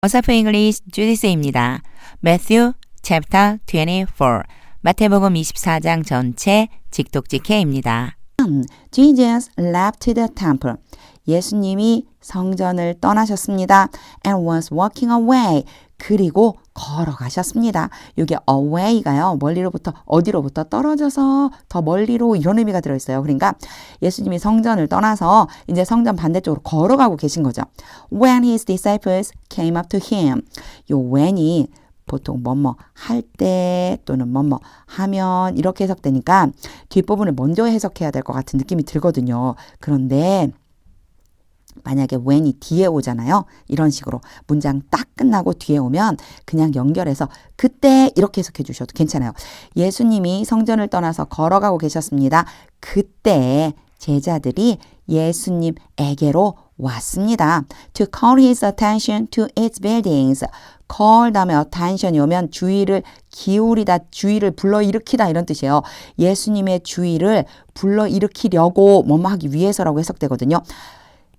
어사프 잉글리시 주디스입니다. Matthew chapter 24 마태복음 24장 전체 직독직해입니다. Jesus left the temple. 예수님이 성전을 떠나셨습니다. And was walking away. 그리고 걸어가셨습니다. 이게 away가요. 멀리로부터 어디로부터 떨어져서 더 멀리로 이런 의미가 들어있어요. 그러니까 예수님이 성전을 떠나서 이제 성전 반대쪽으로 걸어가고 계신 거죠. When his disciples came up to him. 요 when이 보통 뭐뭐 할 때 또는 뭐뭐 하면 이렇게 해석되니까 뒷부분을 먼저 해석해야 될 것 같은 느낌이 들거든요. 그런데 만약에 when이 뒤에 오잖아요. 이런 식으로 문장 딱 끝나고 뒤에 오면 그냥 연결해서 그때 이렇게 해석해 주셔도 괜찮아요. 예수님이 성전을 떠나서 걸어가고 계셨습니다. 그때 제자들이 예수님에게로 왔습니다. To call his attention to its buildings. call 다음에 attention이 오면 주의를 기울이다, 주의를 불러일으키다 이런 뜻이에요. 예수님의 주의를 불러일으키려고 뭐뭐 하기 위해서라고 해석되거든요.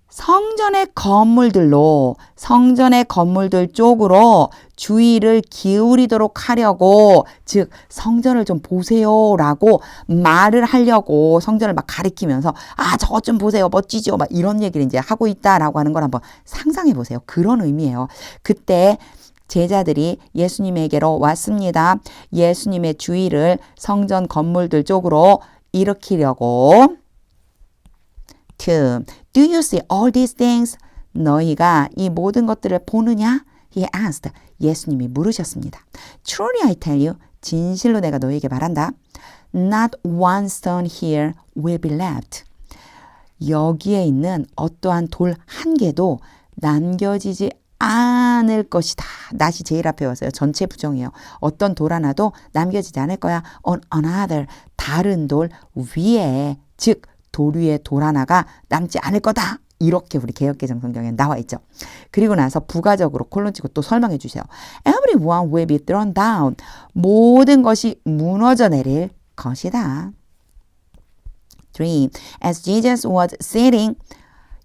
성전의 건물들 쪽으로 주의를 기울이도록 하려고, 즉 성전을 좀 보세요라고 말을 하려고 성전을 막 가리키면서 저것 좀 보세요, 멋지죠, 막 이런 얘기를 이제 하고 있다라고 하는 걸 한번 상상해 보세요. 그런 의미예요. 그때 제자들이 예수님에게로 왔습니다. 예수님의 주의를 성전 건물들 쪽으로 일으키려고. Do you see all these things? 너희가 이 모든 것들을 보느냐? He asked. 예수님이 물으셨습니다. Truly I tell you, 진실로 내가 너희에게 말한다. Not one stone here will be left. 여기에 있는 어떠한 돌 한 개도 남겨지지 않을 것이다. 낫이 제일 앞에 왔어요. 전체 부정이에요. 어떤 돌 하나도 남겨지지 않을 거야. On another, 다른 돌 위에, 즉 돌 위에 돌 하나가 남지 않을 거다. 이렇게 우리 개역개정 성경에 나와 있죠. 그리고 나서 부가적으로 콜론 치고 또 설명해 주세요. Everyone will be thrown down. 모든 것이 무너져 내릴 것이다. 3. As Jesus was sitting,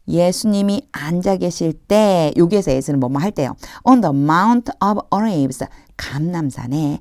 예수님이 앉아 계실 때, 여기에서 As는 뭐뭐 할 때요. On the Mount of Olives, 감람산에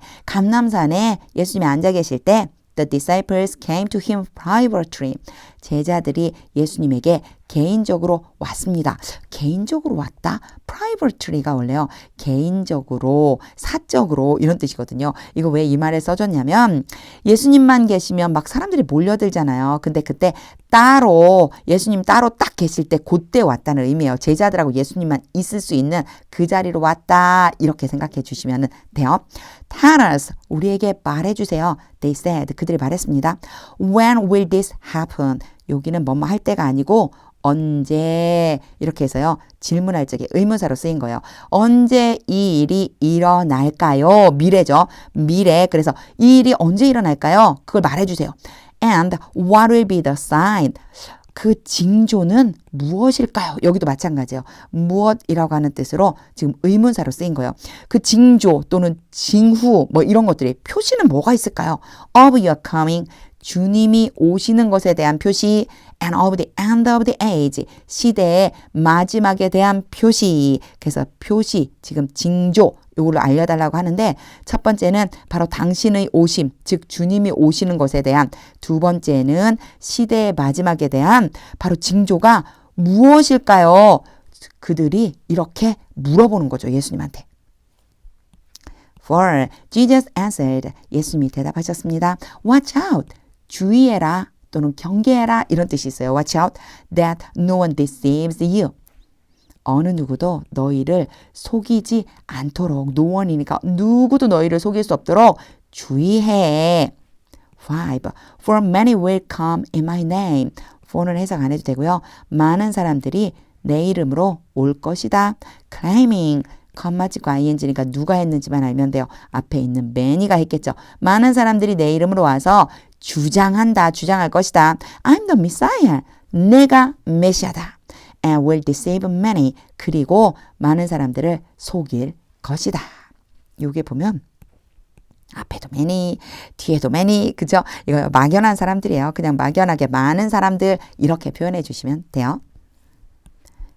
예수님이 앉아 계실 때 The disciples came to him privately. 제자들이 예수님에게 개인적으로 왔습니다. 개인적으로 왔다? privately가 원래요. 개인적으로, 사적으로 이런 뜻이거든요. 이거 왜 이 말에 써졌냐면 예수님만 계시면 막 사람들이 몰려들잖아요. 근데 그때 따로 예수님 따로 딱 계실 때 그때 왔다는 의미예요. 제자들하고 예수님만 있을 수 있는 그 자리로 왔다. 이렇게 생각해 주시면 돼요. Tell us, 우리에게 말해주세요. They said, 그들이 말했습니다. When will this happen? 여기는 뭐뭐 할 때가 아니고 언제, 이렇게 해서요. 질문할 적에 의문사로 쓰인 거예요. 언제 이 일이 일어날까요? 미래죠. 미래. 그래서 이 일이 언제 일어날까요? 그걸 말해주세요. And what will be the sign? 그 징조는 무엇일까요? 여기도 마찬가지예요. 무엇이라고 하는 뜻으로 지금 의문사로 쓰인 거예요. 그 징조 또는 징후 뭐 이런 것들이 표시는 뭐가 있을까요? Of your coming, 주님이 오시는 것에 대한 표시, and of the end of the age, 시대의 마지막에 대한 표시. 그래서 표시, 지금 징조, 이걸로 알려달라고 하는데 첫 번째는 바로 당신의 오심, 즉 주님이 오시는 것에 대한, 두 번째는 시대의 마지막에 대한 바로 징조가 무엇일까요? 그들이 이렇게 물어보는 거죠. 예수님한테. For Jesus answered, 예수님이 대답하셨습니다. Watch out, 주의해라 또는 경계해라 이런 뜻이 있어요. Watch out that no one deceives you. 어느 누구도 너희를 속이지 않도록, 노원이니까 누구도 너희를 속일 수 없도록 주의해. 5. For many will come in my name. for는 해석 안 해도 되고요. 많은 사람들이 내 이름으로 올 것이다. Claiming, 컴마 찍고 ing니까 누가 했는지만 알면 돼요. 앞에 있는 many가 했겠죠. 많은 사람들이 내 이름으로 와서 주장할 것이다. I'm the Messiah. 내가 메시아다. And will deceive many. 그리고 많은 사람들을 속일 것이다. 요게 보면 앞에도 many, 뒤에도 many, 그죠? 이거 막연한 사람들이에요. 그냥 막연하게 많은 사람들 이렇게 표현해 주시면 돼요.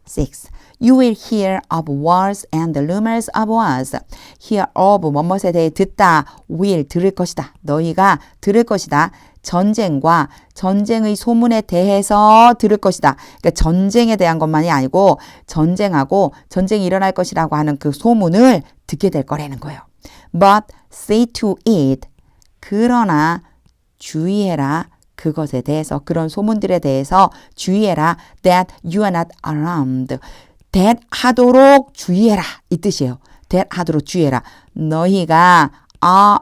6. You will hear of wars and the rumors of wars. Hear of 뭐뭇에 대해 듣다. will 들을 것이다. 너희가 들을 것이다. 전쟁과 전쟁의 소문에 대해서 들을 것이다. 그러니까 전쟁에 대한 것만이 아니고 전쟁하고 전쟁이 일어날 것이라고 하는 그 소문을 듣게 될 거라는 거예요. But say to it. 그러나 주의해라. 그것에 대해서 그런 소문들에 대해서 주의해라. That you are not alarmed. that 하도록 주의해라. 이 뜻이에요. that 하도록 주의해라. 너희가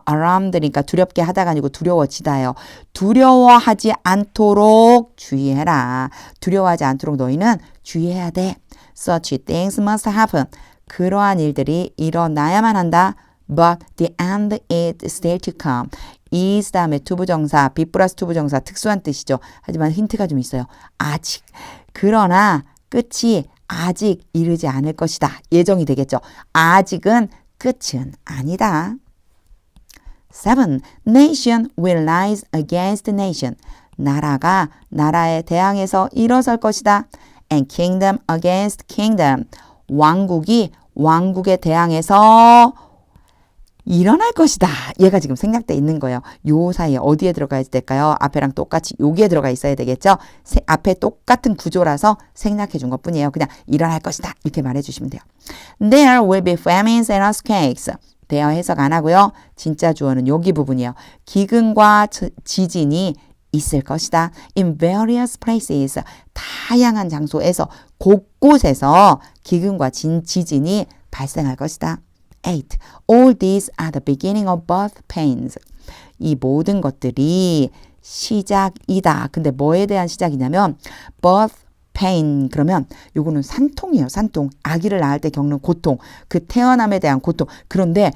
alarmed니까 두렵게 하다가 아니고 두려워지다요. 두려워하지 않도록 주의해라. 두려워하지 않도록 너희는 주의해야 돼. Such things must happen. 그러한 일들이 일어나야만 한다. But the end is still to come. is 다음에 투부정사, be 플러스 투부정사 특수한 뜻이죠. 하지만 힌트가 좀 있어요. 아직. 그러나 끝이 아직 이르지 않을 것이다. 예정이 되겠죠. 아직은 끝은 아니다. 7. Nation will rise against nation. 나라가 나라에 대항해서 일어설 것이다. And kingdom against kingdom. 왕국이 왕국에 대항해서 일어날 것이다. 얘가 지금 생략돼 있는 거예요. 요 사이에 어디에 들어가야 될까요? 앞에랑 똑같이 여기에 들어가 있어야 되겠죠? 앞에 똑같은 구조라서 생략해 준 것뿐이에요. 그냥 일어날 것이다. 이렇게 말해 주시면 돼요. There will be famines and earthquakes. 대어 해석 안 하고요. 진짜 주어는 여기 부분이에요. 기근과 지진이 있을 것이다. In various places. 다양한 장소에서 곳곳에서 기근과 지진이 발생할 것이다. 8. All these are the beginning of birth pains. 이 모든 것들이 시작이다. 근데 뭐에 대한 시작이냐면 birth pain 그러면 요거는 산통이에요. 산통. 아기를 낳을 때 겪는 고통. 그 태어남에 대한 고통. 그런데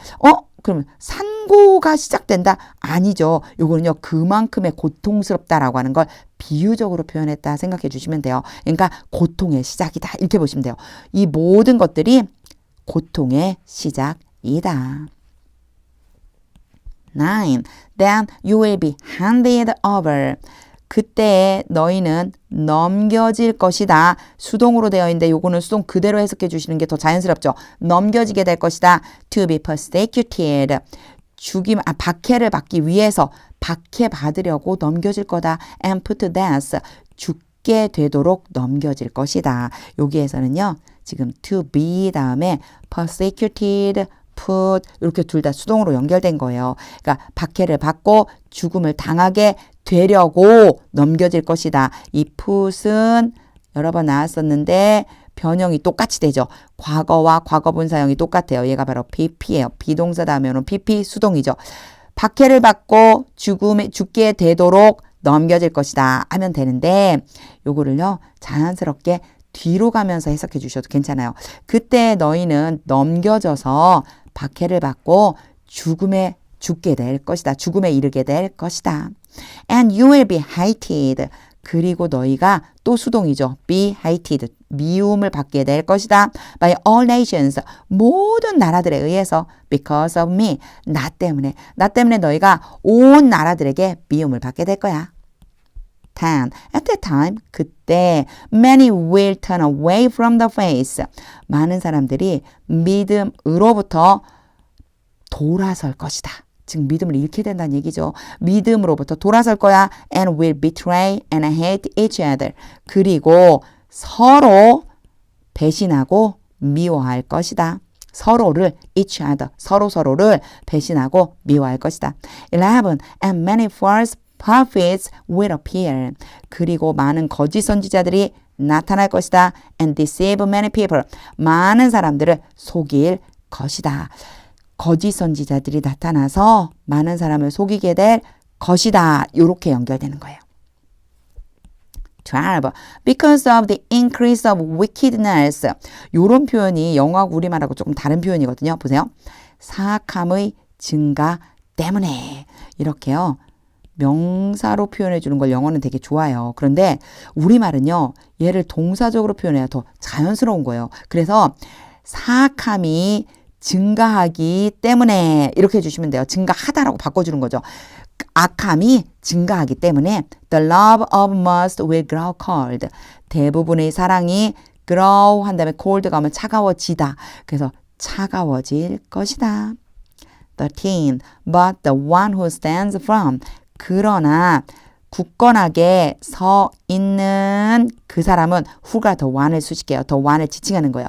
그러면 산고가 시작된다? 아니죠. 요거는요. 그만큼의 고통스럽다라고 하는 걸 비유적으로 표현했다 생각해 주시면 돼요. 그러니까 고통의 시작이다. 이렇게 보시면 돼요. 이 모든 것들이 고통의 시작이다. 9. Then you will be handed over. 그때 너희는 넘겨질 것이다. 수동으로 되어 있는데 요거는 수동 그대로 해석해 주시는 게 더 자연스럽죠. 넘겨지게 될 것이다. To be persecuted. 박해를 받기 위해서 박해받으려고 넘겨질 거다. And put to death. 죽게 되도록 넘겨질 것이다. 여기에서는요. 지금 to be 다음에 persecuted, put 이렇게 둘 다 수동으로 연결된 거예요. 그러니까 박해를 받고 죽음을 당하게 되려고 넘겨질 것이다. 이 put은 여러 번 나왔었는데 변형이 똑같이 되죠. 과거와 과거분사형이 똑같아요. 얘가 바로 pp예요. 비동사 다음에 오는 pp 수동이죠. 박해를 받고 죽게 되도록 넘겨질 것이다 하면 되는데 요거를요. 자연스럽게 뒤로 가면서 해석해 주셔도 괜찮아요. 그때 너희는 넘겨져서 박해를 받고 죽게 될 것이다. 죽음에 이르게 될 것이다. And you will be hated. 그리고 너희가 또 수동이죠. be hated. 미움을 받게 될 것이다. By all nations. 모든 나라들에 의해서 because of me. 나 때문에 너희가 온 나라들에게 미움을 받게 될 거야. 10. At that time, 그때 many will turn away from the faith. 많은 사람들이 믿음으로부터 돌아설 것이다. 즉 믿음을 잃게 된다는 얘기죠. 믿음으로부터 돌아설 거야. And will betray and hate each other. 그리고 서로 배신하고 미워할 것이다. 서로를 each other. 서로를 배신하고 미워할 것이다. 11. And many false prophets will appear. 그리고 많은 거짓 선지자들이 나타날 것이다. And deceive many people. 많은 사람들을 속일 것이다. 거짓 선지자들이 나타나서 많은 사람을 속이게 될 것이다. 이렇게 연결되는 거예요. 12. Because of the increase of wickedness. 이런 표현이 영어하고 우리말하고 조금 다른 표현이거든요. 보세요. 사악함의 증가 때문에 이렇게요. 명사로 표현해 주는 걸 영어는 되게 좋아요. 그런데 우리말은요. 얘를 동사적으로 표현해야 더 자연스러운 거예요. 그래서 사악함이 증가하기 때문에 이렇게 해주시면 돼요. 증가하다라고 바꿔주는 거죠. 악함이 증가하기 때문에 The love of most will grow cold. 대부분의 사랑이 grow 한 다음에 cold가 오면 차가워지다. 그래서 차가워질 것이다. 13. But the one who stands firm. 그러나 굳건하게 서 있는 그 사람은 who가 the one을 수식해요. the one을 지칭하는 거예요.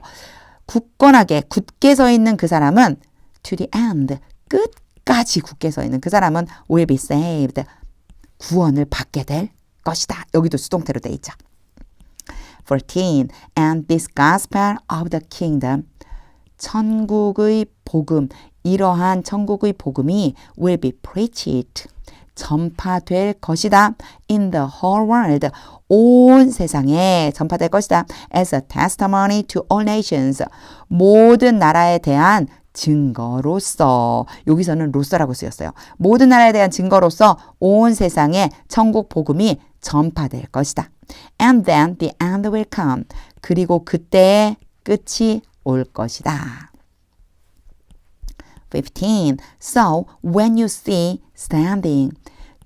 굳건하게 굳게 서 있는 그 사람은 to the end. 끝까지 굳게 서 있는 그 사람은 will be saved. 구원을 받게 될 것이다. 여기도 수동태로 돼 있죠. 14. And this gospel of the kingdom. 천국의 복음. 이러한 천국의 복음이 will be preached. 전파될 것이다. in the whole world. 온 세상에 전파될 것이다. as a testimony to all nations. 모든 나라에 대한 증거로서. 여기서는 로서라고 쓰였어요. 모든 나라에 대한 증거로서 온 세상에 천국 복음이 전파될 것이다. And then the end will come. 그리고 그때의 끝이 올 것이다. 15. So when you see standing.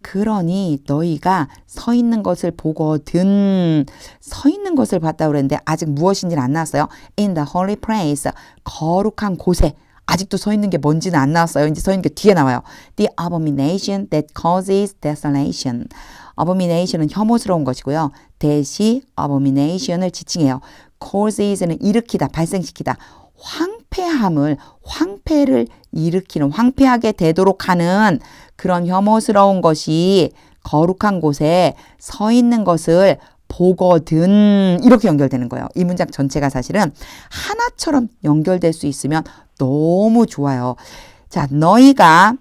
그러니 너희가 서 있는 것을 보거든. 서 있는 것을 봤다고 그랬는데 아직 무엇인지는 안 나왔어요. In the holy place. 거룩한 곳에. 아직도 서 있는 게 뭔지는 안 나왔어요. 이제 서 있는 게 뒤에 나와요. The abomination that causes desolation. abomination은 혐오스러운 것이고요. 대시 abomination을 지칭해요. causes는 일으키다, 발생시키다. 황폐를 일으키는, 황폐하게 되도록 하는 그런 혐오스러운 것이 거룩한 곳에 서 있는 것을 보거든. 이렇게 연결되는 거예요. 이 문장 전체가 사실은 하나처럼 연결될 수 있으면 너무 좋아요. 자, 너희가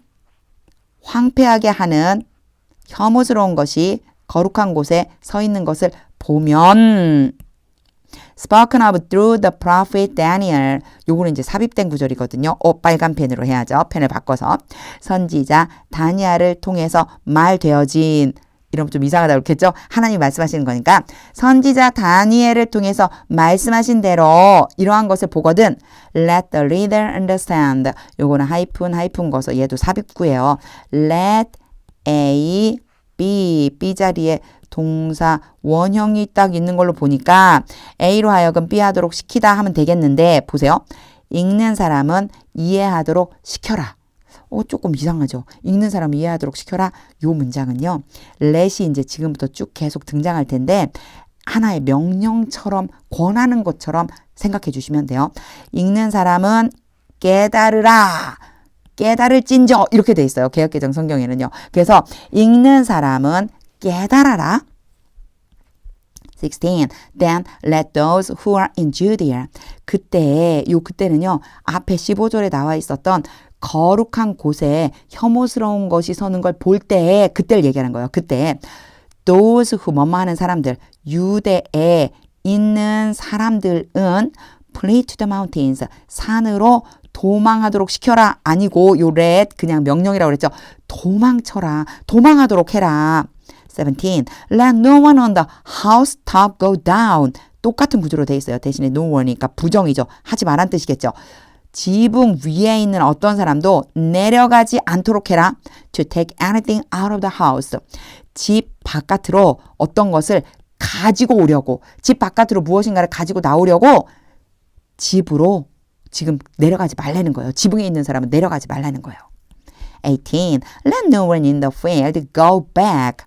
황폐하게 하는 혐오스러운 것이 거룩한 곳에 서 있는 것을 보면 spoken of through the prophet Daniel. 요거는 이제 삽입된 구절이거든요. 빨간 펜으로 해야죠. 펜을 바꿔서. 선지자 다니엘을 통해서 말되어진. 이러면 좀 이상하다 그렇겠죠? 하나님이 말씀하시는 거니까 선지자 다니엘을 통해서 말씀하신 대로 이러한 것을 보거든. Let the reader understand. 요거는 하이픈 거서 얘도 삽입구예요. Let A, B 자리에 동사 원형이 딱 있는 걸로 보니까 A로 하여금 B 하도록 시키다 하면 되겠는데 보세요. 읽는 사람은 이해하도록 시켜라. 조금 이상하죠. 읽는 사람 이해하도록 시켜라. 요 문장은요. let이 이제 지금부터 쭉 계속 등장할 텐데 하나의 명령처럼 권하는 것처럼 생각해 주시면 돼요. 읽는 사람은 깨달으라. 깨달을진저 이렇게 돼 있어요. 개역개정 성경에는요. 그래서 읽는 사람은 깨달아라. 16. Then let those who are in Judea. 그때는요. 앞에 15절에 나와 있었던 거룩한 곳에 혐오스러운 것이 서는 걸 볼 때 그때를 얘기하는 거예요. 그때 those who 뭐뭐 하는 사람들 유대에 있는 사람들은 flee to the mountains 산으로 도망하도록 시켜라. 아니고 요 let 그냥 명령이라고 그랬죠. 도망쳐라. 도망하도록 해라. 17. Let no one on the housetop go down. 똑같은 구조로 돼 있어요. 대신에 no one이니까 부정이죠. 하지 말란 뜻이겠죠. 지붕 위에 있는 어떤 사람도 내려가지 않도록 해라. To take anything out of the house. 집 바깥으로 어떤 것을 가지고 오려고. 집 바깥으로 무엇인가를 가지고 나오려고 집으로 지금 내려가지 말라는 거예요. 지붕에 있는 사람은 내려가지 말라는 거예요. 18. Let no one in the field go back.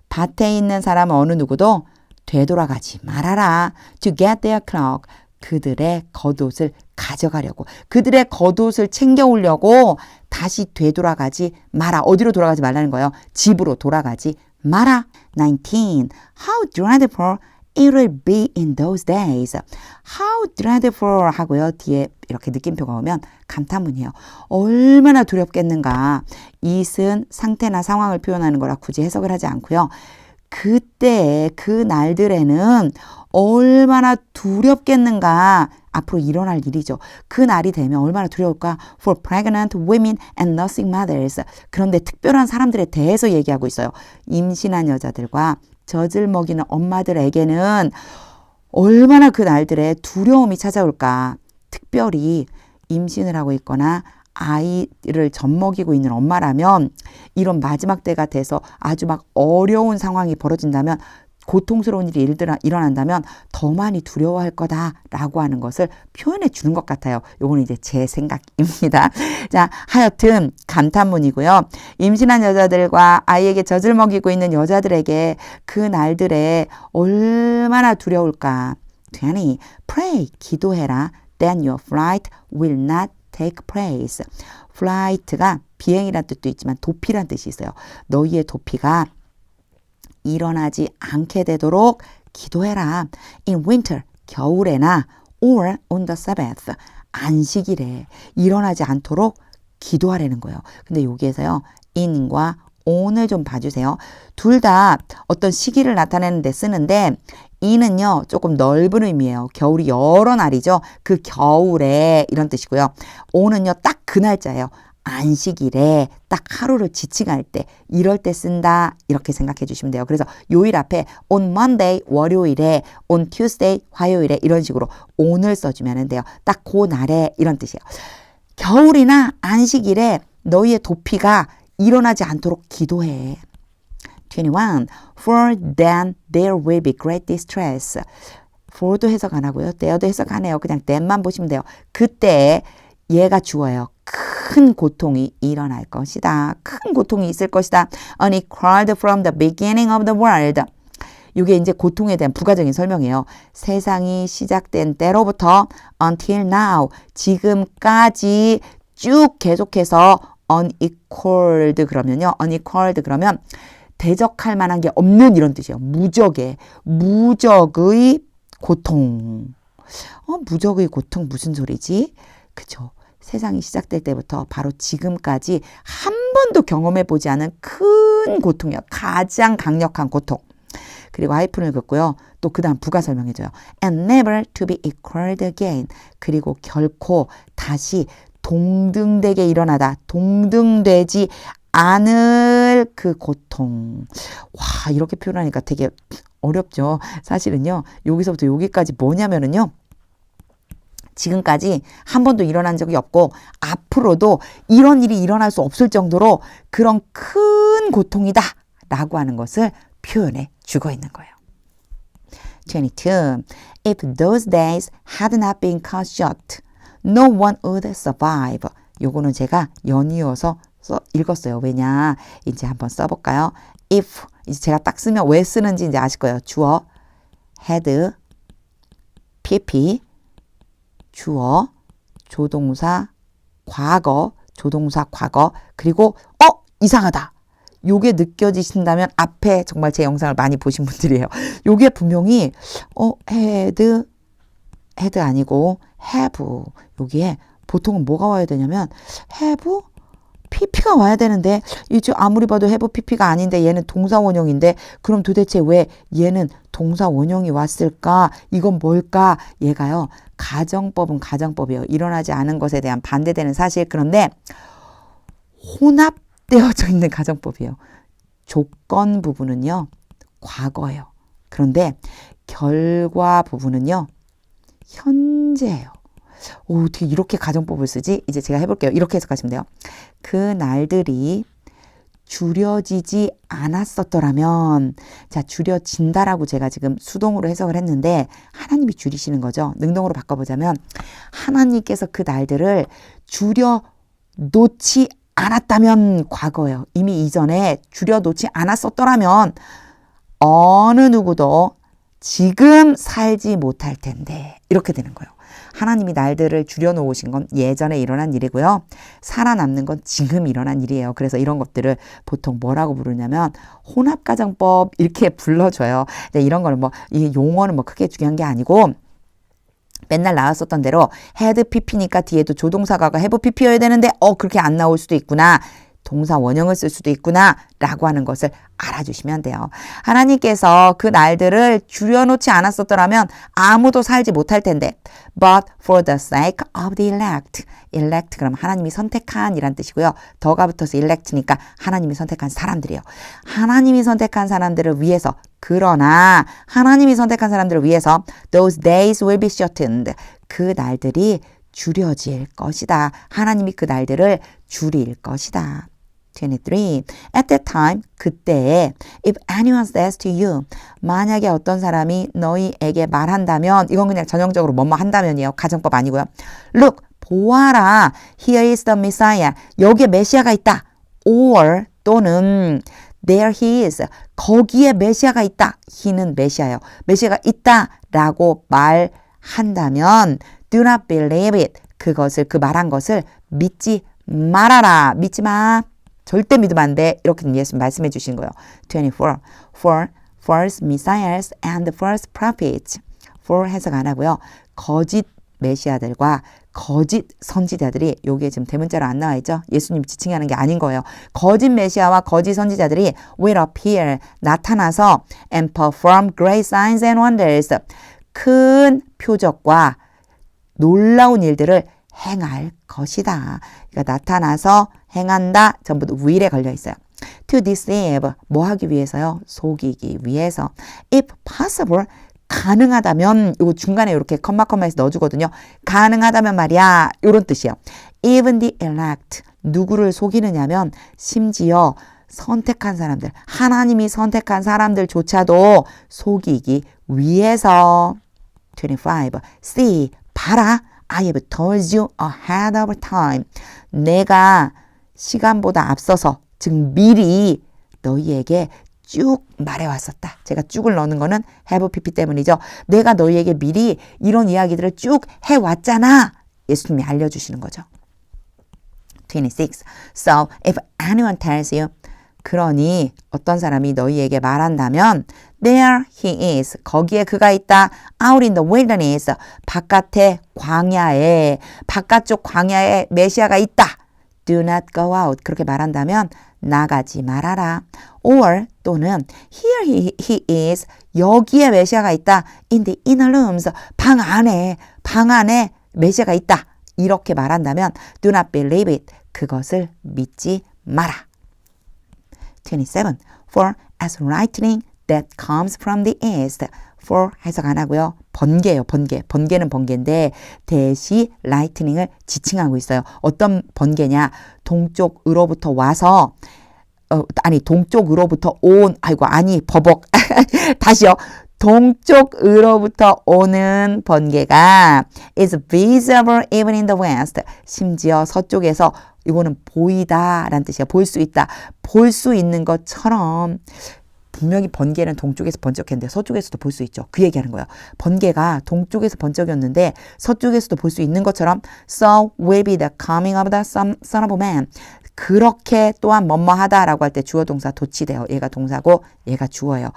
밭에 있는 사람은 어느 누구도 되돌아가지 말아라. To get their cloak. 그들의 겉옷을 가져가려고. 그들의 겉옷을 챙겨오려고 다시 되돌아가지 마라. 어디로 돌아가지 말라는 거예요? 집으로 돌아가지 마라. 19. How dreadful it will be in those days. How dreadful 하고요. 뒤에 이렇게 느낌표가 오면 감탄문이에요. 얼마나 두렵겠는가. it은 상태나 상황을 표현하는 거라 굳이 해석을 하지 않고요. 그때 그 날들에는 얼마나 두렵겠는가. 앞으로 일어날 일이죠. 그 날이 되면 얼마나 두려울까. For pregnant women and nursing mothers. 그런데 특별한 사람들에 대해서 얘기하고 있어요. 임신한 여자들과 젖을 먹이는 엄마들에게는 얼마나 그 날들에 두려움이 찾아올까. 특별히 임신을 하고 있거나 아이를 젖먹이고 있는 엄마라면 이런 마지막 때가 돼서 아주 막 어려운 상황이 벌어진다면 고통스러운 일이 일어난다면 더 많이 두려워할 거다라고 하는 것을 표현해 주는 것 같아요. 요거는 이제 제 생각입니다. 자, 하여튼 감탄문이고요. 임신한 여자들과 아이에게 젖을 먹이고 있는 여자들에게 그 날들에 얼마나 두려울까. 20. Pray, 기도해라. Then your flight will not take place. flight가 비행이란 뜻도 있지만 도피란 뜻이 있어요. 너희의 도피가 일어나지 않게 되도록 기도해라. In winter, 겨울에나 or on the Sabbath, 안식일에 일어나지 않도록 기도하라는 거예요. 근데 여기에서요. in과 on을 좀 봐주세요. 둘 다 어떤 시기를 나타내는 데 쓰는데 in은요. 조금 넓은 의미예요. 겨울이 여러 날이죠. 그 겨울에 이런 뜻이고요. on은요. 딱 그 날짜예요. 안식일에 딱 하루를 지칭할 때 이럴 때 쓴다 이렇게 생각해 주시면 돼요. 그래서 요일 앞에 on Monday 월요일에 on Tuesday 화요일에 이런 식으로 on을 써주면 돼요. 딱 그 날에 이런 뜻이에요. 겨울이나 안식일에 너희의 도피가 일어나지 않도록 기도해. 21. For then there will be great distress. for도 해석 안 하고요. there도 해석 안 해요. 그냥 then만 보시면 돼요. 그때 얘가 주어예요. 큰 고통이 일어날 것이다. 큰 고통이 있을 것이다. Unequaled from the beginning of the world. 이게 이제 고통에 대한 부가적인 설명이에요. 세상이 시작된 때로부터 until now, 지금까지 쭉 계속해서 unequaled 그러면요. unequaled 그러면 대적할 만한 게 없는 이런 뜻이에요. 무적의 고통. 무적의 고통 무슨 소리지? 그죠? 세상이 시작될 때부터 바로 지금까지 한 번도 경험해 보지 않은 큰 고통이요. 가장 강력한 고통. 그리고 하이픈을 긋고요. 또 그 다음 부가 설명해줘요. And never to be equaled again. 그리고 결코 다시 동등되게 일어나다. 동등되지 않을 그 고통. 와, 이렇게 표현하니까 되게 어렵죠. 사실은요. 여기서부터 여기까지 뭐냐면은요. 지금까지 한 번도 일어난 적이 없고 앞으로도 이런 일이 일어날 수 없을 정도로 그런 큰 고통이다 라고 하는 것을 표현해 주고 있는 거예요. 22. If those days had not been cut short, no one would survive. 요거는 제가 연이어서 읽었어요. 왜냐? 이제 한번 써볼까요? If, 이제 제가 딱 쓰면 왜 쓰는지 이제 아실 거예요. 주어, had, pp, 주어, 조동사, 과거, 그리고 이상하다. 요게 느껴지신다면 앞에 정말 제 영상을 많이 보신 분들이에요. 요게 분명히 had 아니고 have. 여기에 보통은 뭐가 와야 되냐면 have, pp가 와야 되는데 이제 아무리 봐도 have, pp가 아닌데 얘는 동사 원형인데 그럼 도대체 왜 얘는 동사 원형이 왔을까? 이건 뭘까? 얘가요. 가정법은 가정법이에요. 일어나지 않은 것에 대한 반대되는 사실. 그런데 혼합되어져 있는 가정법이에요. 조건 부분은요. 과거예요. 그런데 결과 부분은요. 현재예요. 어떻게 이렇게 가정법을 쓰지? 이제 제가 해볼게요. 이렇게 해석하시면 돼요. 그 날들이 줄여지지 않았었더라면, 자, 줄여진다라고 제가 지금 수동으로 해석을 했는데 하나님이 줄이시는 거죠. 능동으로 바꿔보자면 하나님께서 그 날들을 줄여놓지 않았다면 과거예요. 이미 이전에 줄여놓지 않았었더라면 어느 누구도 지금 살지 못할 텐데 이렇게 되는 거예요. 하나님이 날들을 줄여놓으신 건 예전에 일어난 일이고요. 살아남는 건 지금 일어난 일이에요. 그래서 이런 것들을 보통 뭐라고 부르냐면 혼합가정법 이렇게 불러줘요. 근데 이런 거는 이 용어는 크게 중요한 게 아니고 맨날 나왔었던 대로 had pp니까 뒤에도 조동사가 have pp여야 되는데 그렇게 안 나올 수도 있구나. 동사 원형을 쓸 수도 있구나 라고 하는 것을 알아주시면 돼요. 하나님께서 그 날들을 줄여놓지 않았었더라면 아무도 살지 못할 텐데 but for the sake of the elect. elect 그럼 하나님이 선택한 이란 뜻이고요. 더가 붙어서 elect니까 하나님이 선택한 사람들이에요. 하나님이 선택한 사람들을 위해서 그러나 하나님이 선택한 사람들을 위해서 those days will be shortened. 그 날들이 줄여질 것이다. 하나님이 그 날들을 줄일 것이다. 23. At that time, 그때에 if anyone says to you, 만약에 어떤 사람이 너희에게 말한다면, 이건 그냥 전형적으로 뭐뭐 한다면이에요. 가정법 아니고요. Look, 보아라. Here is the Messiah. 여기에 메시아가 있다. Or 또는 there he is. 거기에 메시아가 있다. he는 메시아예요. 메시아가 있다라고 말한다면 do not believe it. 그것을 그 말한 것을 믿지 말아라. 믿지 마. 절대 믿으면 안 돼. 이렇게 예수님 말씀해 주신 거예요. 24. For false messiahs and false prophets. for 해석 안 하고요. 거짓 메시아들과 거짓 선지자들이 여기에 지금 대문자로 안 나와 있죠. 예수님 지칭하는 게 아닌 거예요. 거짓 메시아와 거짓 선지자들이 will appear 나타나서 and perform great signs and wonders 큰 표적과 놀라운 일들을 행할 것이다. 그러니까 나타나서 행한다. 전부 will에 걸려 있어요. To deceive 뭐 하기 위해서요? 속이기 위해서. If possible 가능하다면 이거 중간에 이렇게 컴마에서 넣어주거든요. 가능하다면 말이야. 이런 뜻이에요. Even the elect 누구를 속이느냐면 심지어 선택한 사람들 하나님이 선택한 사람들조차도 속이기 위해서. 25. See 봐라. I have told you ahead of time. 내가 시간보다 앞서서 즉 미리 너희에게 쭉 말해왔었다. 제가 쭉을 넣는 거는 have pp 때문이죠. 내가 너희에게 미리 이런 이야기들을 쭉 해왔잖아. 예수님이 알려주시는 거죠. 26. So if anyone tells you 그러니 어떤 사람이 너희에게 말한다면 there he is. 거기에 그가 있다. out in the wilderness. 바깥의 광야에 바깥쪽 광야에 메시아가 있다. do not go out. 그렇게 말한다면 나가지 말아라. or 또는 here he is. 여기에 메시아가 있다. in the inner rooms. 방 안에 메시아가 있다. 이렇게 말한다면 do not believe it. 그것을 믿지 마라. 27. For as lightning that comes from the east. For 해석 안 하고요. 번개예요. 번개는 번개인데 대시 lightning을 지칭하고 있어요. 어떤 번개냐. 동쪽으로부터 와서 동쪽으로부터 온 버벅 다시요. 동쪽으로부터 오는 번개가 is visible even in the west. 심지어 서쪽에서 이거는 보이다라는 뜻이야. 볼 수 있다. 볼 수 있는 것처럼 분명히 번개는 동쪽에서 번쩍했는데 서쪽에서도 볼 수 있죠. 그 얘기하는 거예요. 번개가 동쪽에서 번쩍였는데 서쪽에서도 볼 수 있는 것처럼 so will be the coming of the son of man. 그렇게 또한 뭐뭐하다라고 할 때 주어 동사 도치돼요. 얘가 동사고 얘가 주어예요.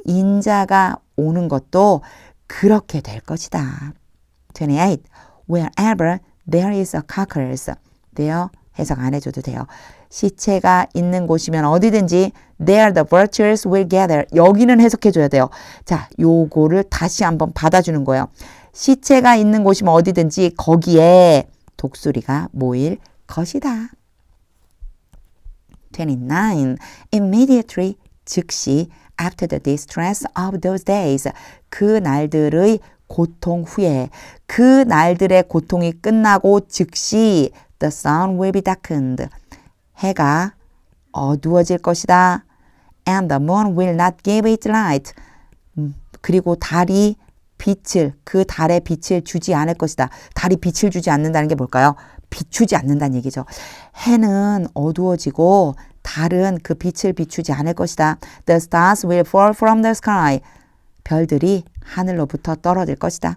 인자가 오는 것도 그렇게 될 것이다. 28. Wherever there is a carcass. there 해석 안 해줘도 돼요. 시체가 있는 곳이면 어디든지 there the vultures will gather. 여기는 해석해줘야 돼요. 자, 요거를 다시 한번 받아주는 거예요. 시체가 있는 곳이면 어디든지 거기에 독수리가 모일 것이다. 29. Immediately 즉시 after the distress of those days. 그 날들의 고통 후에 그 날들의 고통이 끝나고 즉시 the sun will be darkened. 해가 어두워질 것이다. And the moon will not give its light. 그리고 달이 그 달의 빛을 주지 않을 것이다. 달이 빛을 주지 않는다는 게 뭘까요? 비추지 않는다는 얘기죠. 해는 어두워지고 달은 그 빛을 비추지 않을 것이다. The stars will fall from the sky. 별들이 하늘로부터 떨어질 것이다.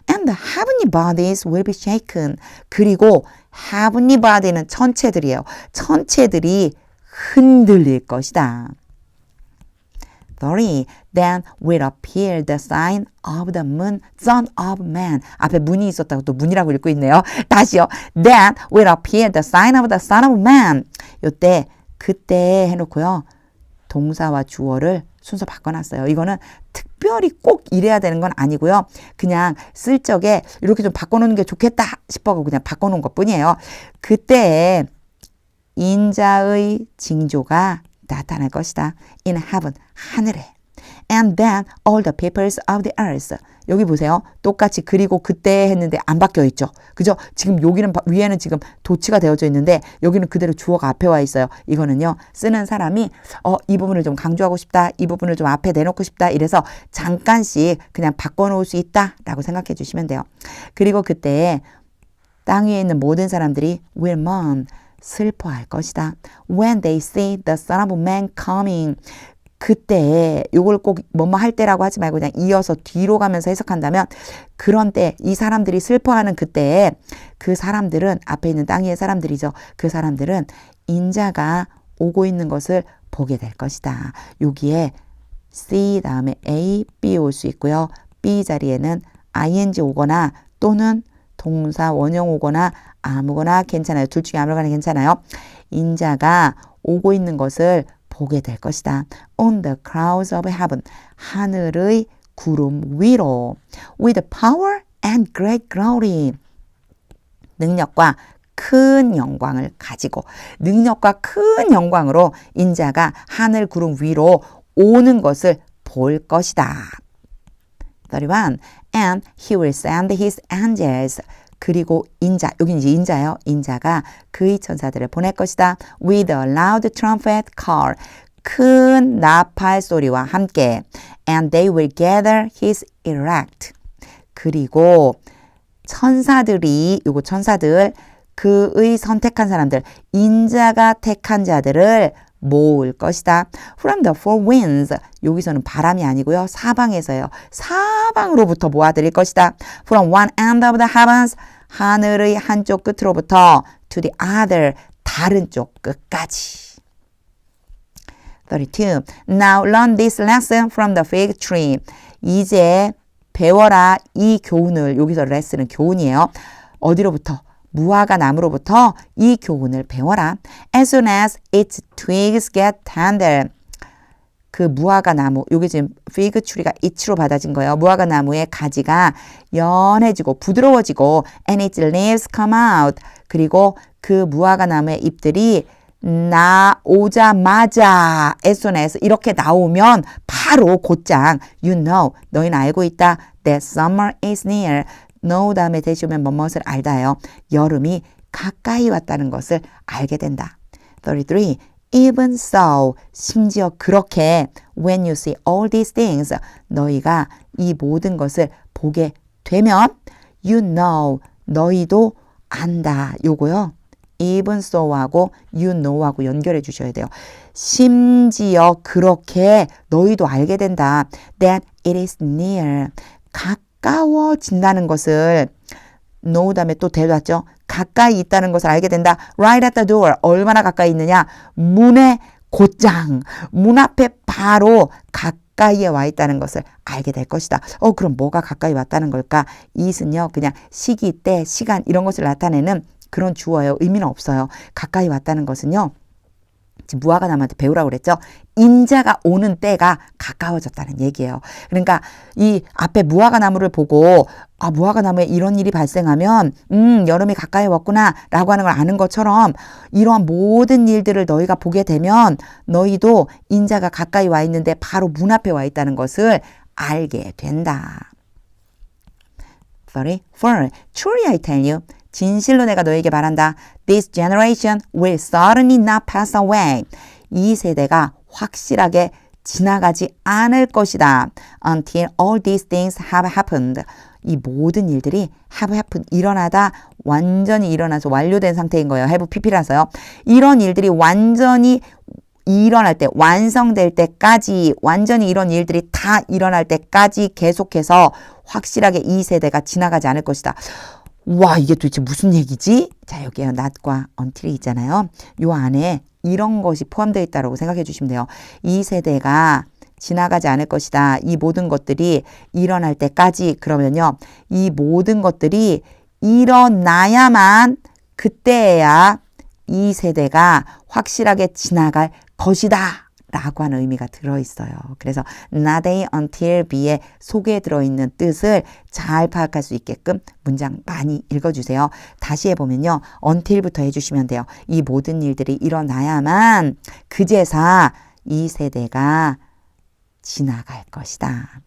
And the heavenly bodies will be shaken. 그리고 heavenly body는 천체들이에요. 천체들이 흔들릴 것이다. 30. Then will appear the sign of the moon, son of man. 앞에 문이 있었다고 또 문이라고 읽고 있네요. 다시요. Then will appear the sign of the son of man. 요때 그때 해놓고요. 동사와 주어를 순서 바꿔놨어요. 이거는 특별히 꼭 이래야 되는 건 아니고요. 그냥 쓸 적에 이렇게 좀 바꿔놓는 게 좋겠다 싶어서 그냥 바꿔놓은 것뿐이에요. 그때 인자의 징조가 나타날 것이다. In heaven, 하늘에. and then all the peoples of the earth. 여기 보세요. 똑같이 그리고 그때 했는데 안 바뀌어 있죠. 그죠? 지금 여기는 위에는 지금 도치가 되어져 있는데 여기는 그대로 주어가 앞에 와 있어요. 이거는요. 쓰는 사람이 이 부분을 좀 강조하고 싶다. 이 부분을 좀 앞에 내놓고 싶다. 이래서 잠깐씩 그냥 바꿔놓을 수 있다라고 생각해 주시면 돼요. 그리고 그때 땅 위에 있는 모든 사람들이 will mourn 슬퍼할 것이다. When they see the Son of Man coming. 그때 요걸 꼭 뭐뭐 할 때라고 하지 말고 그냥 이어서 뒤로 가면서 해석한다면 그런 때 이 사람들이 슬퍼하는 그때에 그 사람들은 앞에 있는 땅 위의 사람들이죠. 그 사람들은 인자가 오고 있는 것을 보게 될 것이다. 여기에 C 다음에 A, B 올 수 있고요. B 자리에는 ing 오거나 또는 동사 원형 오거나 아무거나 괜찮아요. 둘 중에 아무거나 괜찮아요. 인자가 오고 있는 것을 보게 될 것이다. On the clouds of heaven. 하늘의 구름 위로. With power and great glory. 능력과 큰 영광을 가지고 능력과 큰 영광으로 인자가 하늘 구름 위로 오는 것을 볼 것이다. 31. And he will send his angels. 그리고 인자, 여기 이제 인자예요. 인자가 그의 천사들을 보낼 것이다. With a loud trumpet call. 큰 나팔 소리와 함께. And they will gather his elect. 그리고 천사들이, 요거 천사들, 그의 선택한 사람들, 인자가 택한 자들을 모을 것이다. From the four winds. 여기서는 바람이 아니고요. 사방에서요. 사방으로부터 모아드릴 것이다. From one end of the heavens. 하늘의 한쪽 끝으로부터 to the other. 다른 쪽 끝까지. 32. Now learn this lesson from the fig tree. 이제 배워라 이 교훈을. 여기서 레슨은 교훈이에요. 어디로부터? 무화과 나무로부터 이 교훈을 배워라. As soon as its twigs get tender. 그 무화과 나무, 여기 지금 fig tree가 it로 받아진 거예요. 무화과 나무의 가지가 연해지고 부드러워지고 and its leaves come out. 그리고 그 무화과 나무의 잎들이 나오자마자 as soon as 이렇게 나오면 바로 곧장 you know, 너희는 알고 있다. that summer is near. know 다음에 대시 오면 뭐뭇을 알다요. 여름이 가까이 왔다는 것을 알게 된다. 33. Even so, 심지어 그렇게 when you see all these things, 너희가 이 모든 것을 보게 되면 you know, 너희도 안다. 요거요. even so하고 you know하고 연결해 주셔야 돼요. 심지어 그렇게 너희도 알게 된다. that it is near. 가까워진다는 것을 know 다음에 또 대답죠. 가까이 있다는 것을 알게 된다. Right at the door. 얼마나 가까이 있느냐. 문에 곧장. 문 앞에 바로 가까이에 와 있다는 것을 알게 될 것이다. 그럼 뭐가 가까이 왔다는 걸까? it은요. 그냥 시기, 때, 시간 이런 것을 나타내는 그런 주어예요. 의미는 없어요. 가까이 왔다는 것은요. 지금 무화과 나무한테 배우라고 그랬죠. 인자가 오는 때가 가까워졌다는 얘기예요. 그러니까 이 앞에 무화과 나무를 보고 무화과 나무에 이런 일이 발생하면 여름이 가까이 왔구나 라고 하는 걸 아는 것처럼 이러한 모든 일들을 너희가 보게 되면 너희도 인자가 가까이 와 있는데 바로 문 앞에 와 있다는 것을 알게 된다. 34. Truly I tell you. 진실로 내가 너에게 말한다. This generation will certainly not pass away. 이 세대가 확실하게 지나가지 않을 것이다. Until all these things have happened. 이 모든 일들이 have happened. 일어나다 완전히 일어나서 완료된 상태인 거예요. have pp라서요. 이런 일들이 완전히 일어날 때, 완성될 때까지, 완전히 이런 일들이 다 일어날 때까지 계속해서 확실하게 이 세대가 지나가지 않을 것이다. 와, 이게 도대체 무슨 얘기지? 자, 여기에 not과 until이 있잖아요. 요 안에 이런 것이 포함되어 있다고 생각해 주시면 돼요. 이 세대가 지나가지 않을 것이다. 이 모든 것들이 일어날 때까지. 그러면요. 이 모든 것들이 일어나야만 그때야 이 세대가 확실하게 지나갈 것이다. 라고 하는 의미가 들어있어요. 그래서 not a until be의 속에 들어있는 뜻을 잘 파악할 수 있게끔 문장 많이 읽어주세요. 다시 해보면요. until부터 해주시면 돼요. 이 모든 일들이 일어나야만 그제서 이 세대가 지나갈 것이다.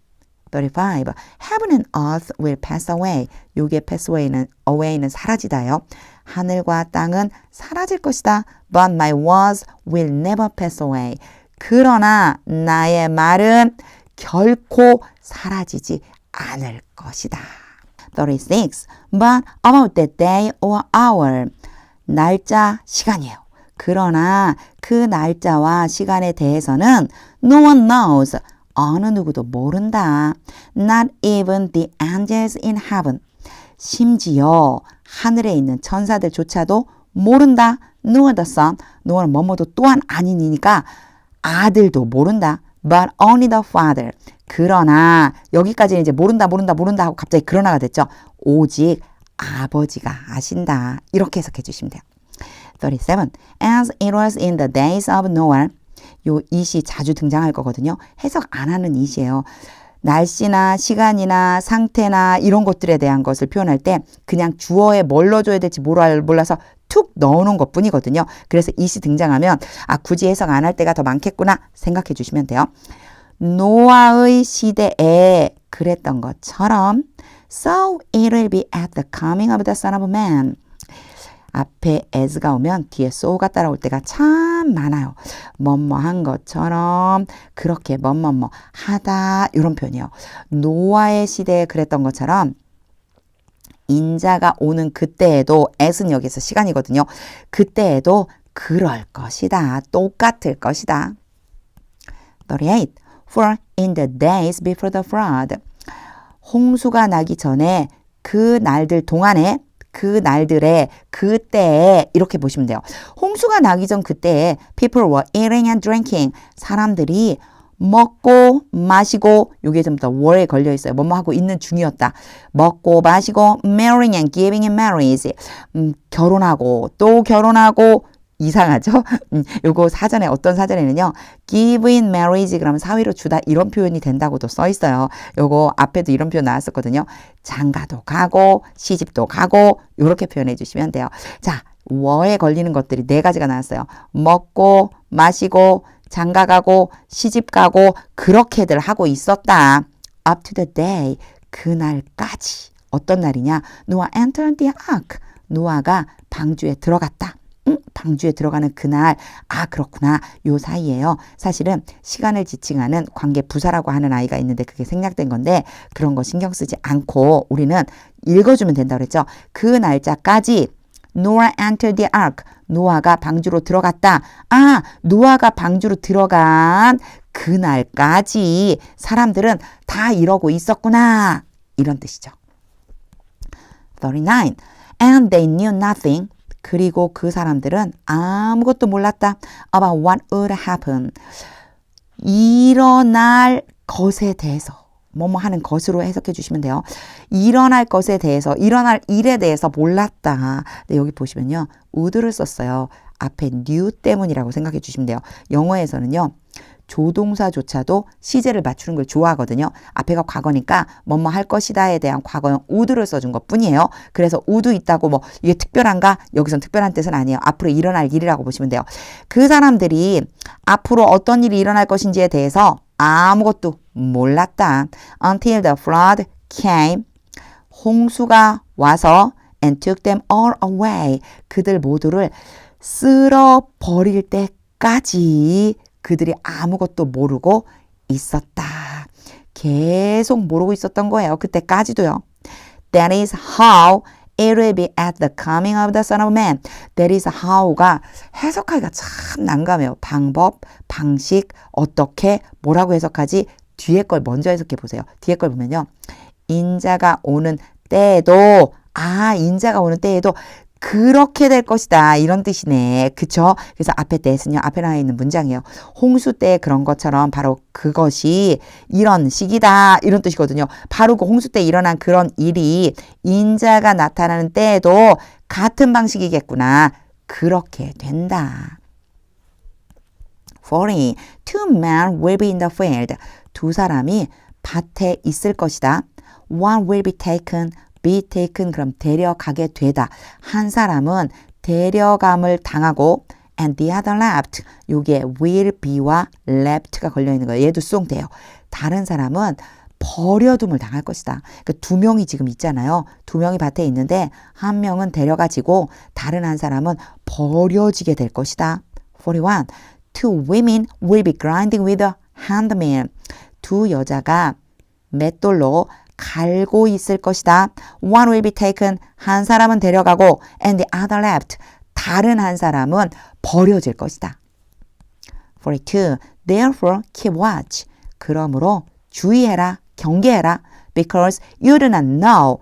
35. Heaven and earth will pass away. 요게 pass away는 사라지다요. 하늘과 땅은 사라질 것이다. But my words will never pass away. 그러나 나의 말은 결코 사라지지 않을 것이다. 36. But about that day or hour. 날짜, 시간이에요. 그러나 그 날짜와 시간에 대해서는 no one knows. 어느 누구도 모른다. Not even the angels in heaven. 심지어 하늘에 있는 천사들조차도 모른다. Nor the son. 너는 뭐뭐도 또한 아니니까 아들도 모른다. But only the father. 그러나 여기까지는 이제 모른다 하고 갑자기 그러나가 됐죠. 오직 아버지가 아신다. 이렇게 해석해 주시면 돼요. 37. As it was in the days of Noah. 요 it이 자주 등장할 거거든요. 해석 안 하는 it이에요. 날씨나 시간이나 상태나 이런 것들에 대한 것을 표현할 때 그냥 주어에 뭘 넣어줘야 될지 몰라서 툭 넣어놓은 것 뿐이거든요. 그래서 it이 등장하면 굳이 해석 안 할 때가 더 많겠구나 생각해 주시면 돼요. 노아의 시대에 그랬던 것처럼 So it will be at the coming of the Son of Man. 앞에 as가 오면 뒤에 so가 따라올 때가 참 많아요. 뭐뭐한 것처럼 그렇게 뭐뭐뭐 하다 이런 표현이에요. 노아의 시대에 그랬던 것처럼 인자가 오는 그때에도 as는 여기서 시간이거든요. 그때에도 그럴 것이다. 똑같을 것이다. 38. For in the days before the flood. 홍수가 나기 전에 그 날들 동안에 그 날들에 그때에 이렇게 보시면 돼요. 홍수가 나기 전 그때에 people were eating and drinking. 사람들이 먹고 마시고 요게 좀 더 월에 걸려 있어요. 뭐뭐 하고 있는 중이었다. 먹고 마시고 marrying and giving in marriage. 결혼하고 또 결혼하고 이상하죠? 요거 사전에 어떤 사전에는요. give in marriage 그러면 사위로 주다 이런 표현이 된다고도 써 있어요. 요거 앞에도 이런 표현 나왔었거든요. 장가도 가고 시집도 가고 요렇게 표현해 주시면 돼요. 자, 워에 걸리는 것들이 4가지가 나왔어요. 먹고 마시고 장가 가고 시집 가고 그렇게들 하고 있었다. up to the day 그날까지. 어떤 날이냐? Noah entered the ark. 노아가 방주에 들어갔다. 방주에 들어가는 그날 그렇구나. 요 사이에요. 사실은 시간을 지칭하는 관계 부사라고 하는 아이가 있는데 그게 생략된 건데 그런 거 신경 쓰지 않고 우리는 읽어주면 된다고 그랬죠. 그 날짜까지 Noah entered the ark. 노아가 방주로 들어갔다. 노아가 방주로 들어간 그날까지 사람들은 다 이러고 있었구나. 이런 뜻이죠. 39. And they knew nothing. 그리고 그 사람들은 아무것도 몰랐다. About what would happen. 일어날 것에 대해서. 뭐뭐 하는 것으로 해석해 주시면 돼요. 일어날 것에 대해서, 일어날 일에 대해서 몰랐다. 네, 여기 보시면요. would를 썼어요. 앞에 knew 때문이라고 생각해 주시면 돼요. 영어에서는요. 조동사조차도 시제를 맞추는 걸 좋아하거든요. 앞에가 과거니까 뭐뭐 할 것이다에 대한 과거형 would를 써준 것 뿐이에요. 그래서 would 있다고 뭐 이게 특별한가? 여기선 특별한 뜻은 아니에요. 앞으로 일어날 일이라고 보시면 돼요. 그 사람들이 앞으로 어떤 일이 일어날 것인지에 대해서 아무것도 몰랐다. Until the flood came. 홍수가 와서 and took them all away. 그들 모두를 쓸어버릴 때까지 그들이 아무것도 모르고 있었다. 계속 모르고 있었던 거예요. 그때까지도요. That is how it will be at the coming of the Son of Man. That is how가 해석하기가 참 난감해요. 방법, 방식, 어떻게, 뭐라고 해석하지? 뒤에 걸 먼저 해석해 보세요. 뒤에 걸 보면요. 인자가 오는 때에도 인자가 오는 때에도 그렇게 될 것이다. 이런 뜻이네. 그쵸? 그래서 앞에 that은요. 앞에 나와 있는 문장이에요. 홍수 때 그런 것처럼 바로 그것이 이런 식이다. 이런 뜻이거든요. 바로 그 홍수 때 일어난 그런 일이 인자가 나타나는 때에도 같은 방식이겠구나. 그렇게 된다. 40. Two men will be in the field. 2사람이 밭에 있을 것이다. One will be taken. be taken 그럼 데려가게 되다. 한 사람은 데려감을 당하고 and the other left. 요게 will be와 left가 걸려있는 거예요. 얘도 수동태예요. 다른 사람은 버려둠을 당할 것이다. 그러니까 두 명이 지금 있잖아요. 두 명이 밭에 있는데 한 명은 데려가지고 다른 한 사람은 버려지게 될 것이다. 41. Two women will be grinding with a handmill. 두 여자가 맷돌로 갈고 있을 것이다. One will be taken. 한 사람은 데려가고 and the other left. 다른 한 사람은 버려질 것이다. 42. Therefore keep watch. 그러므로 주의해라. 경계해라. Because you do not know.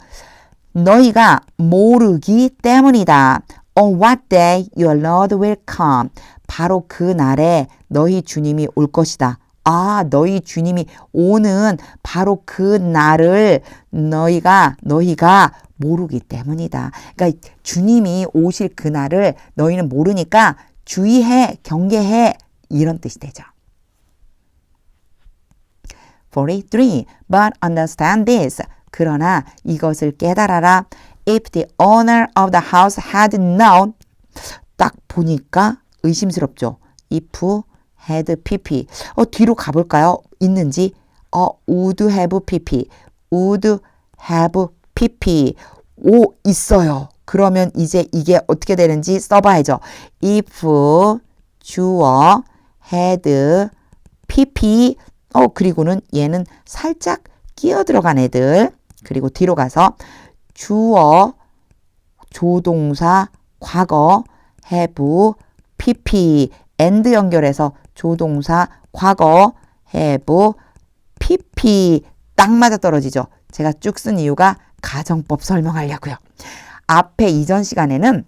너희가 모르기 때문이다. On what day your Lord will come. 바로 그 날에 너희 주님이 올 것이다. 아, 너희 주님이 오는 바로 그 날을 너희가 모르기 때문이다. 그러니까 주님이 오실 그 날을 너희는 모르니까 주의해, 경계해 이런 뜻이 되죠. 43. But understand this. 그러나 이것을 깨달아라. If the owner of the house had known. 딱 보니까 의심스럽죠. If had pp. 뒤로 가볼까요? 있는지. would have pp. would have pp. 오, 있어요. 그러면 이제 이게 어떻게 되는지 써봐야죠. If 주어 had pp. 그리고는 얘는 살짝 끼어 들어간 애들. 그리고 뒤로 가서 주어, 조동사, 과거, have, pp, and 연결해서 조동사, 과거, have, pp. 딱 맞아 떨어지죠. 제가 쭉 쓴 이유가 가정법 설명하려고요. 앞에 이전 시간에는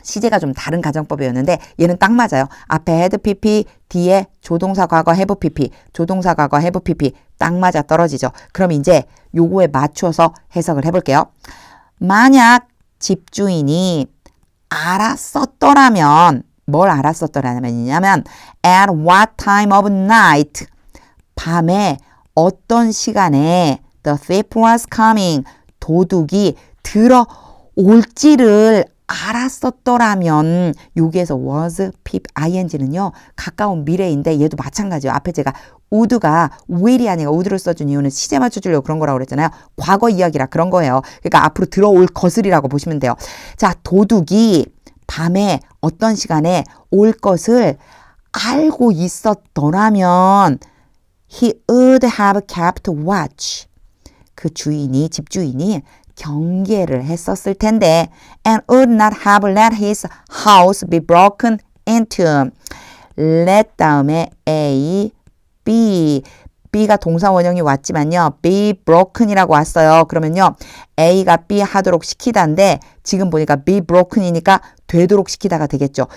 시제가 좀 다른 가정법이었는데 얘는 딱 맞아요. 앞에 had pp, 뒤에 조동사 과거 have pp, 조동사 과거 have pp 딱 맞아 떨어지죠. 그럼 이제 요거에 맞춰서 해석을 해볼게요. 만약 집주인이 알았었더라면 뭘 알았었더라면이냐면 at what time of night 밤에 어떤 시간에 the thief was coming 도둑이 들어올지를 알았었더라면 여기에서 was, pip, ing는요. 가까운 미래인데 얘도 마찬가지예요. 앞에 제가 would가 will이 아니라 would를 써준 이유는 시제 맞춰주려고 그런 거라고 그랬잖아요. 과거 이야기라 그런 거예요. 그러니까 앞으로 들어올 것을이라고 보시면 돼요. 자, 도둑이 밤에 어떤 시간에 올 것을 알고 있었더라면 he would have kept watch. 그 주인이, 집주인이 경계를 했었을 텐데 and would not have let his house be broken into. let 다음에 A, B. B가 동사 원형이 왔지만요. be broken이라고 왔어요. 그러면요. A가 B 하도록 시키다인데 지금 보니까 be broken이니까 되도록 시키다가 되겠죠.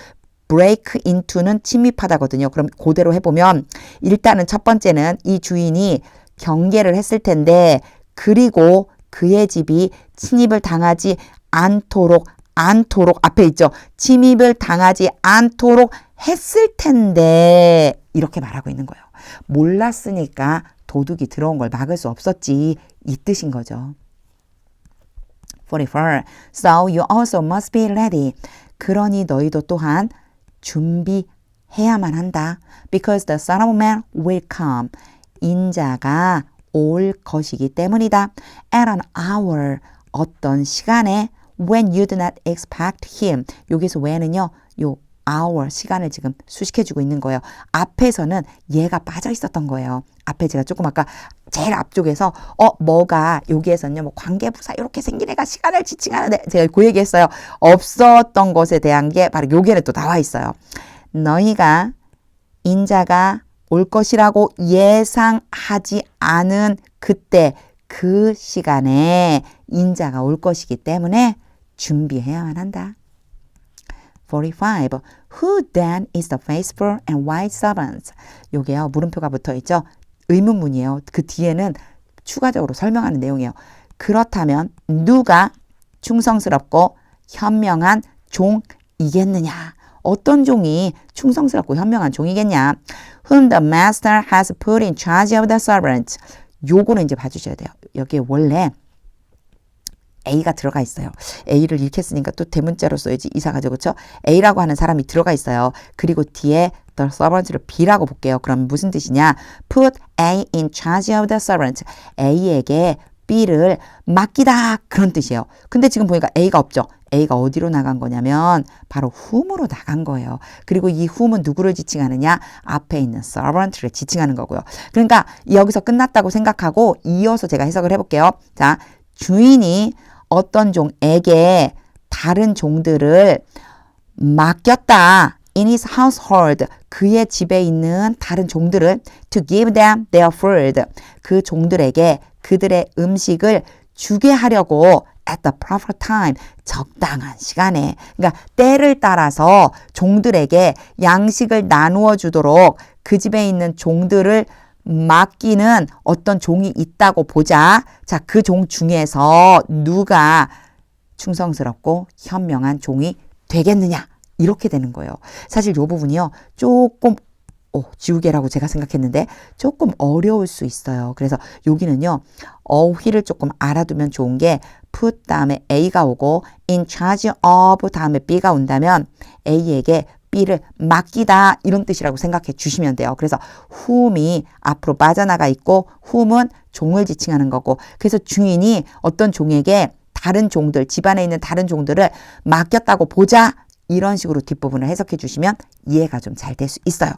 break into는 침입하다거든요. 그럼 그대로 해보면 일단은 첫 번째는 이 주인이 경계를 했을 텐데 그리고 그의 집이 침입을 당하지 않도록 앞에 있죠. 침입을 당하지 않도록 했을 텐데 이렇게 말하고 있는 거예요. 몰랐으니까 도둑이 들어온 걸 막을 수 없었지 이 뜻인 거죠. 44. So you also must be ready. 그러니 너희도 또한 준비해야만 한다. Because the Son of Man will come. 인자가 올 것이기 때문이다. At an hour, 어떤 시간에 when you do not expect him. 여기서 when은요, 요 hour, 시간을 지금 수식해주고 있는 거예요. 앞에서는 얘가 빠져 있었던 거예요. 앞에 제가 조금 아까 제일 앞쪽에서 뭐가 여기에서는요, 뭐 관계부사 이렇게 생긴 애가 시간을 지칭하는데 제가 그 얘기했어요. 없었던 것에 대한 게 바로 여기에는 또 나와 있어요. 너희가 인자가 올 것이라고 예상하지 않은 그때 그 시간에 인자가 올 것이기 때문에 준비해야만 한다. 45. Who then is the faithful and wise servant? 요게요. 물음표가 붙어 있죠. 의문문이에요. 그 뒤에는 추가적으로 설명하는 내용이에요. 그렇다면 누가 충성스럽고 현명한 종이겠느냐? 어떤 종이 충성스럽고 현명한 종이겠냐? Whom the master has put in charge of the servant. 요거는 이제 봐주셔야 돼요. 여기에 원래 A가 들어가 있어요. A를 읽겠으니까 또 대문자로 써야지 이상하죠. 그렇죠? A라고 하는 사람이 들어가 있어요. 그리고 뒤에 the servant를 B라고 볼게요. 그럼 무슨 뜻이냐? Put A in charge of the servant. A에게 B를 맡기다 그런 뜻이에요. 근데 지금 보니까 A가 없죠. A가 어디로 나간 거냐면 바로 whom으로 나간 거예요. 그리고 이 whom은 누구를 지칭하느냐? 앞에 있는 servant를 지칭하는 거고요. 그러니까 여기서 끝났다고 생각하고 이어서 제가 해석을 해볼게요. 자, 주인이 어떤 종에게 다른 종들을 맡겼다. In his household, 그의 집에 있는 다른 종들을 to give them their food, 그 종들에게 그들의 음식을 주게 하려고 at the proper time, 적당한 시간에, 그러니까 때를 따라서 종들에게 양식을 나누어 주도록 그 집에 있는 종들을 맡기는 어떤 종이 있다고 보자. 자, 그 종 중에서 누가 충성스럽고 현명한 종이 되겠느냐? 이렇게 되는 거예요. 사실 이 부분이요. 조금 지우개라고 제가 생각했는데 조금 어려울 수 있어요. 그래서 여기는요. 어휘를 조금 알아두면 좋은 게 put 다음에 A가 오고 in charge of 다음에 B가 온다면 A에게 B를 맡기다 이런 뜻이라고 생각해 주시면 돼요. 그래서 whom이 앞으로 빠져나가 있고 whom은 종을 지칭하는 거고 그래서 주인이 어떤 종에게 다른 종들, 집안에 있는 다른 종들을 맡겼다고 보자. 이런 식으로 뒷부분을 해석해 주시면 이해가 좀 잘 될 수 있어요.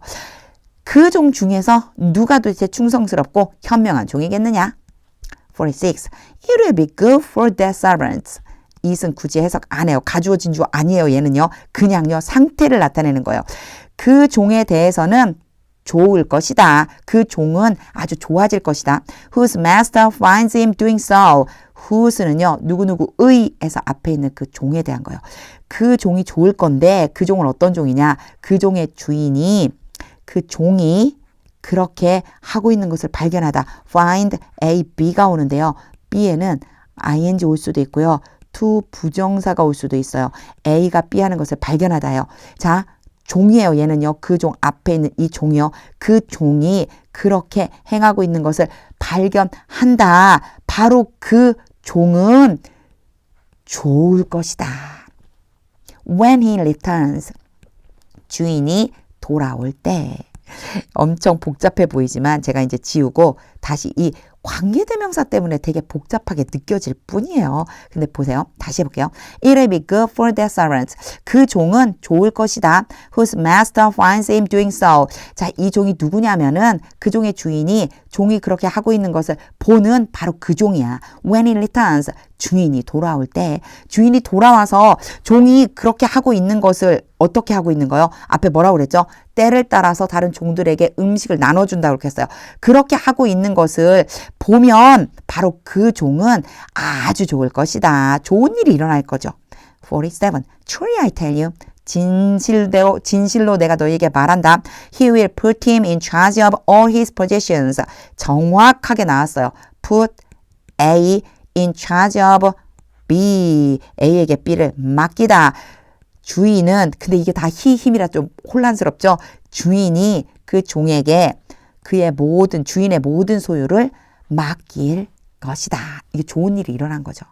그 종 중에서 누가 도대체 충성스럽고 현명한 종이겠느냐? 46. It will be good for their servants. 이것은 굳이 해석 안 해요. 가주어 진주어 아니에요. 얘는요. 그냥요. 상태를 나타내는 거예요. 그 종에 대해서는 좋을 것이다. 그 종은 아주 좋아질 것이다. Whose master finds him doing so. whose는요. 누구누구의에서 앞에 있는 그 종에 대한 거예요. 그 종이 좋을 건데 그 종은 어떤 종이냐. 그 종의 주인이 그 종이 그렇게 하고 있는 것을 발견하다. find A, B가 오는데요. B에는 ing 올 수도 있고요. to 부정사가 올 수도 있어요. A가 B 하는 것을 발견하다요. 자, 종이에요. 얘는요. 그 종 앞에 있는 이 종이요. 그 종이 그렇게 행하고 있는 것을 발견한다. 바로 그 종은 좋을 것이다. When he returns, 주인이 돌아올 때. 엄청 복잡해 보이지만 제가 이제 지우고 다시 이 관계대명사 때문에 되게 복잡하게 느껴질 뿐이에요. 근데 보세요. 다시 해볼게요. It will be good for their servants. 그 종은 좋을 것이다. Whose master finds him doing so. 자, 이 종이 누구냐면은 그 종의 주인이 종이 그렇게 하고 있는 것을 보는 바로 그 종이야. When he returns. 주인이 돌아올 때. 주인이 돌아와서 종이 그렇게 하고 있는 것을 어떻게 하고 있는 거요? 앞에 뭐라고 그랬죠? 때를 따라서 다른 종들에게 음식을 나눠준다고 그렇게 했어요. 그렇게 하고 있는 것을 보면 바로 그 종은 아주 좋을 것이다. 좋은 일이 일어날 거죠. 47. Truly I tell you. 진실로 내가 너에게 말한다. He will put him in charge of all his possessions. 정확하게 나왔어요. Put A in charge of B. A에게 B를 맡기다. 주인은 근데 이게 다 힘이라 좀 혼란스럽죠. 주인이 그 종에게 주인의 모든 소유를 맡길 것이다. 이게 좋은 일이 일어난 거죠.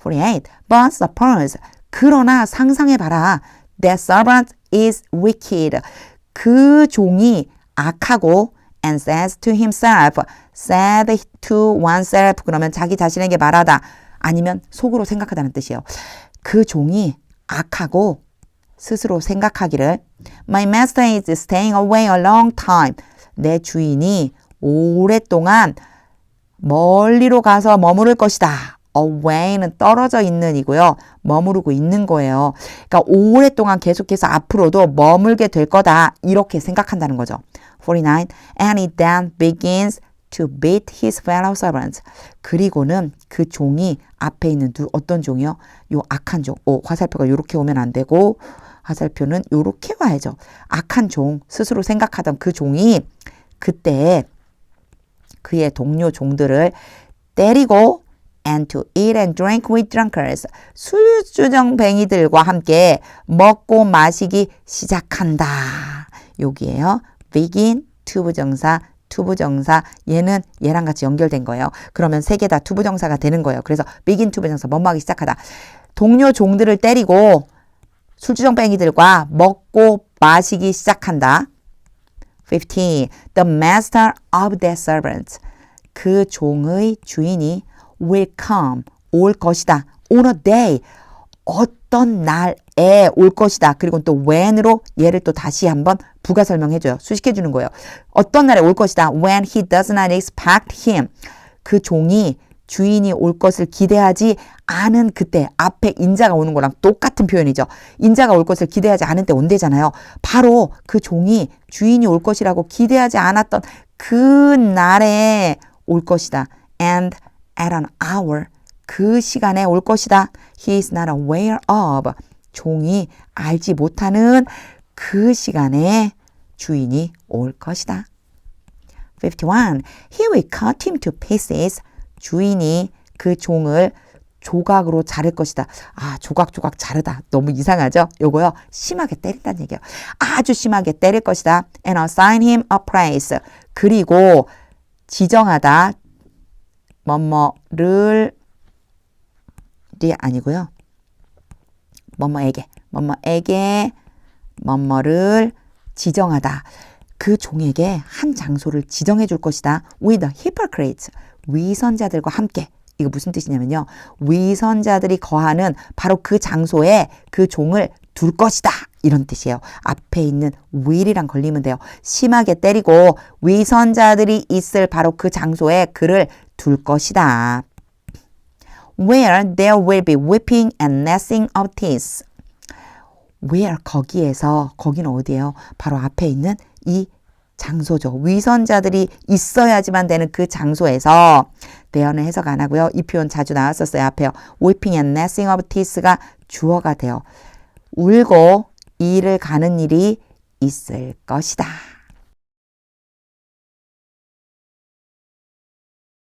48. But suppose 그러나 상상해봐라. That servant is wicked. 그 종이 악하고 and says to himself, said to oneself 그러면 자기 자신에게 말하다 아니면 속으로 생각하다는 뜻이에요. 그 종이 악하고 스스로 생각하기를 My master is staying away a long time. 내 주인이 오랫동안 멀리로 가서 머무를 것이다. away는 떨어져 있는 이고요. 머무르고 있는 거예요. 그러니까 오랫동안 계속해서 앞으로도 머물게 될 거다. 이렇게 생각한다는 거죠. 49. And he then begins to beat his fellow servants. 그리고는 그 종이 앞에 있는 어떤 종이요? 요 악한 종. 화살표가 이렇게 오면 안 되고 화살표는 이렇게 와야죠. 악한 종, 스스로 생각하던 그 종이 그때 그의 동료 종들을 때리고 and to eat and drink with drunkards. 술주정뱅이들과 함께 먹고 마시기 시작한다. 여기에요. begin, to 부정사, 투부정사, 얘는 얘랑 같이 연결된 거예요. 그러면 세 개 다 투부정사가 되는 거예요. 그래서 begin 투부정사, 뭐뭐 하기 시작하다. 동료 종들을 때리고 술주정뱅이들과 먹고 마시기 시작한다. 15. The master of that servant. 그 종의 주인이 will come, 올 것이다. On a day, 어떤 날에 올 것이다. 그리고 또 when으로 얘를 또 다시 한번 부가 설명해줘요. 수식해주는 거예요. 어떤 날에 올 것이다. When he does not expect him. 그 종이 주인이 올 것을 기대하지 않은 그때, 앞에 인자가 오는 거랑 똑같은 표현이죠. 인자가 올 것을 기대하지 않은 때 온대잖아요. 바로 그 종이 주인이 올 것이라고 기대하지 않았던 그 날에 올 것이다. And at an hour, 그 시간에 올 것이다. He is not aware of. 종이 알지 못하는 그 시간에 주인이 올 것이다. 51. He will cut him to pieces. 주인이 그 종을 조각으로 자를 것이다. 아, 조각조각 자르다. 너무 이상하죠? 요거요. 심하게 때린다는 얘기예요. 아주 심하게 때릴 것이다. And assign him a price. 그리고 지정하다. 뭐뭐를 아니고요. 뭐뭐에게 뭐뭐를 지정하다. 그 종에게 한 장소를 지정해 줄 것이다. With the hypocrites. 위선자들과 함께. 이거 무슨 뜻이냐면요. 위선자들이 거하는 바로 그 장소에 그 종을 둘 것이다. 이런 뜻이에요. 앞에 있는 will이랑 걸리면 돼요. 심하게 때리고 위선자들이 있을 바로 그 장소에 그를 둘 것이다. Where there will be weeping and gnashing of teeth. Where, 거기에서, 거기는 어디예요? 바로 앞에 있는 이 장소죠. 위선자들이 있어야지만 되는 그 장소에서, there는 해석 안 하고요. 이 표현 자주 나왔었어요. 앞에요. weeping and gnashing of teeth가 주어가 돼요. 울고 이를 가는 일이 있을 것이다.